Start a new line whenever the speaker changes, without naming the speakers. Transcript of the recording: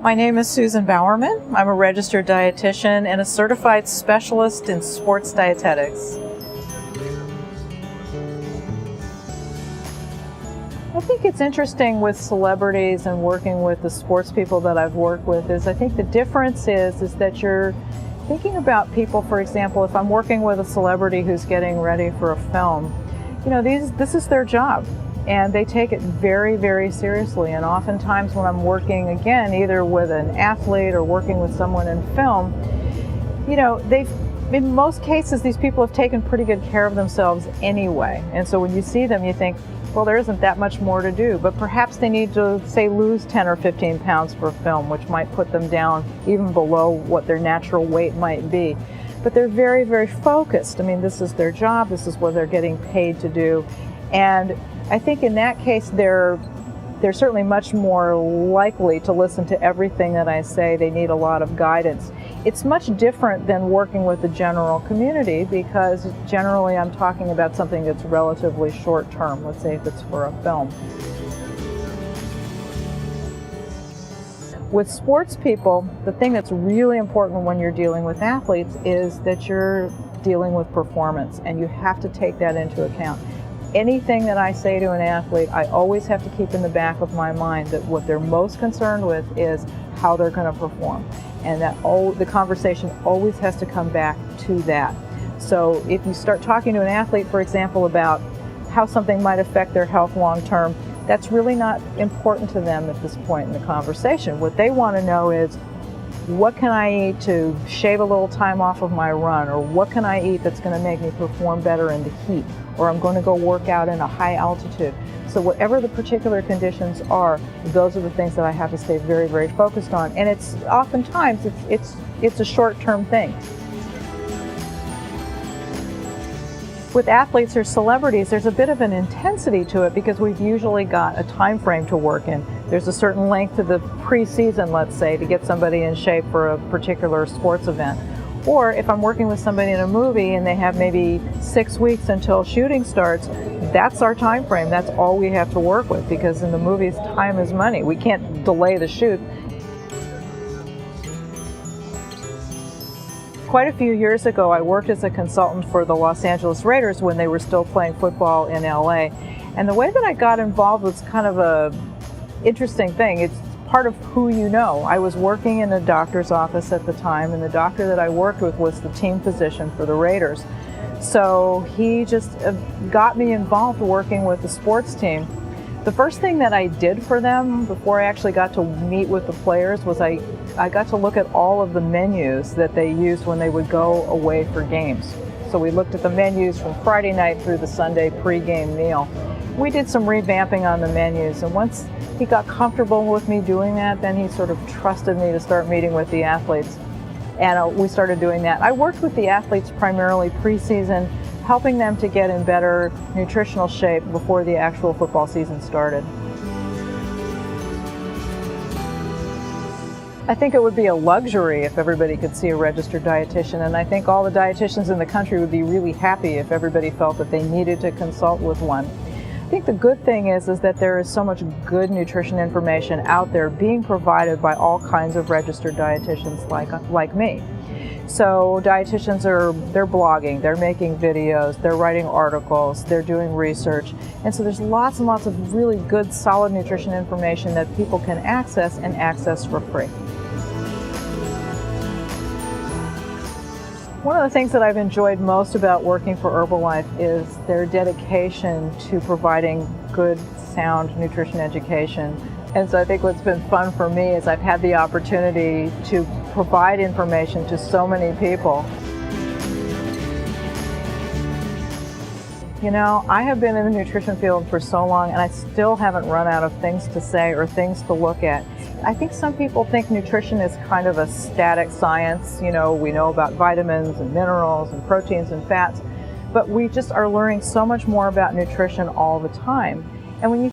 My name is Susan Bowerman. I'm a registered dietitian and a certified specialist in sports dietetics. I think it's interesting with celebrities and working with the sports people that I've worked with is I think the difference is that you're thinking about people. For example, if I'm working with a celebrity who's getting ready for a film, this is their job. And they take it very, very seriously. And oftentimes when I'm working, again, either with an athlete or working with someone in film, in most cases, these people have taken pretty good care of themselves anyway. And so when you see them, you think, well, there isn't that much more to do. But perhaps they need to, say, lose 10 or 15 pounds for film, which might put them down even below what their natural weight might be. But they're very, very focused. I mean, this is their job. This is what they're getting paid to do. And I think in that case, they're certainly much more likely to listen to everything that I say. They need a lot of guidance. It's much different than working with the general community because generally I'm talking about something that's relatively short term, let's say if it's for a film. With sports people, the thing that's really important when you're dealing with athletes is that you're dealing with performance, and you have to take that into account. Anything that I say to an athlete, I always have to keep in the back of my mind that what they're most concerned with is how they're going to perform. And that the conversation always has to come back to that. So if you start talking to an athlete, for example, about how something might affect their health long term, that's really not important to them at this point in the conversation. What they want to know is, what can I eat to shave a little time off of my run? Or what can I eat that's going to make me perform better in the heat? Or I'm going to go work out in a high altitude. So whatever the particular conditions are, those are the things that I have to stay very, very focused on. And it's oftentimes, it's a short-term thing. With athletes or celebrities, there's a bit of an intensity to it because we've usually got a time frame to work in. There's a certain length to the preseason, let's say, to get somebody in shape for a particular sports event. Or if I'm working with somebody in a movie and they have maybe 6 weeks until shooting starts, that's our time frame. That's all we have to work with because in the movies, time is money. We can't delay the shoot. Quite a few years ago, I worked as a consultant for the Los Angeles Raiders when they were still playing football in LA. And the way that I got involved was kind of a interesting thing. It's part of who you know. I was working in a doctor's office at the time, and the doctor that I worked with was the team physician for the Raiders. So he just got me involved working with the sports team. The first thing that I did for them before I actually got to meet with the players was I got to look at all of the menus that they used when they would go away for games. So we looked at the menus from Friday night through the Sunday pregame meal. We did some revamping on the menus, and once he got comfortable with me doing that, then he sort of trusted me to start meeting with the athletes. And we started doing that. I worked with the athletes primarily preseason, helping them to get in better nutritional shape before the actual football season started. I think it would be a luxury if everybody could see a registered dietitian, and I think all the dietitians in the country would be really happy if everybody felt that they needed to consult with one. I think the good thing is that there is so much good nutrition information out there being provided by all kinds of registered dietitians like me. So dietitians they're blogging, they're making videos, they're writing articles, they're doing research. And so there's lots and lots of really good, solid nutrition information that people can access and access for free. One of the things that I've enjoyed most about working for Herbalife is their dedication to providing good, sound nutrition education. And so I think what's been fun for me is I've had the opportunity to provide information to so many people. You know, I have been in the nutrition field for so long and I still haven't run out of things to say or things to look at. I think some people think nutrition is kind of a static science. You know, we know about vitamins and minerals and proteins and fats, but we just are learning so much more about nutrition all the time. And when you